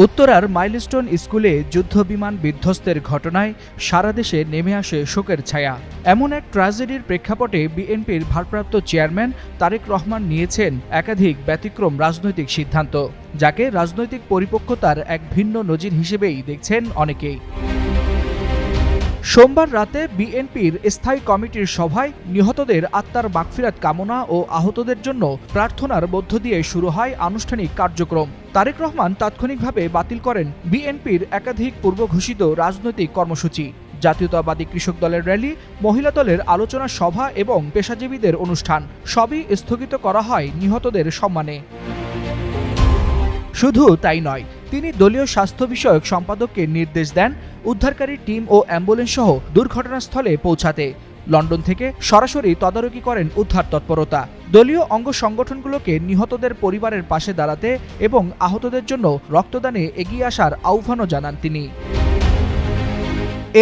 উত্তরার মাইলস্টোন স্কুলে যুদ্ধবিমান বিধ্বস্তের ঘটনায় সারা দেশে নেমে আসে শোকের ছায়া। এমন এক ট্র্যাজেডির প্রেক্ষাপটে বিএনপির ভারপ্রাপ্ত চেয়ারম্যান তারেক রহমান নিয়েছেন একাধিক ব্যতিক্রম রাজনৈতিক সিদ্ধান্ত, যাকে রাজনৈতিক পরিপক্বতার এক ভিন্ন নজির হিসেবেই দেখছেন অনেকেই। সোমবার রাতে বিএনপির স্থায়ী কমিটির সভায় নিহতদের আত্মার মাগফিরাত কামনা ও আহতদের জন্য প্রার্থনার মধ্য দিয়ে শুরু হয় আনুষ্ঠানিক কার্যক্রম। তারেক রহমান তাৎক্ষণিকভাবে বাতিল করেন বিএনপির একাধিক পূর্বঘোষিত রাজনৈতিক কর্মসূচি। জাতীয়তাবাদী কৃষক দলের র্যালি, মহিলা দলের আলোচনা সভা এবং পেশাজীবীদের অনুষ্ঠান সবই স্থগিত করা হয় নিহতদের সম্মানে। শুধু তাই নয়, তিনি দলীয় স্বাস্থ্য বিষয়ক সম্পাদককে নির্দেশ দেন উদ্ধারকারী টিম ও অ্যাম্বুলেন্স সহ দুর্ঘটনাস্থলে পৌঁছাতে। লন্ডন থেকে সরাসরি তদারকি করেন উদ্ধার তৎপরতা। দলীয় অঙ্গ সংগঠনগুলোকে নিহতদের পরিবারের পাশে দাঁড়াতে এবং আহতদের জন্য রক্তদানে এগিয়ে আসার আহ্বানও জানান তিনি।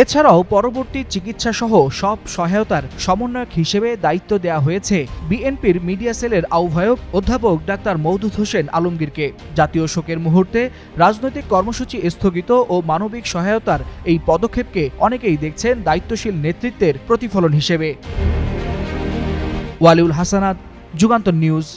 এছাড়াও পরবর্তী চিকিৎসা সহ সব সহায়তার সমন্বয়ক হিসেবে দায়িত্ব দেওয়া হয়েছে বিএনপির মিডিয়া সেলের আহ্বায়ক অধ্যাপক ডাক্তার মওদুদ হোসেন আলমগীরকে। জাতীয় শোকের মুহূর্তে রাজনৈতিক কর্মসূচি স্থগিত ও মানবিক সহায়তার এই পদক্ষেপকে অনেকেই দেখছেন দায়িত্বশীল নেতৃত্বের প্রতিফলন হিসেবে। ওয়ালিউল হাসানাত, যুগান্তর নিউজ।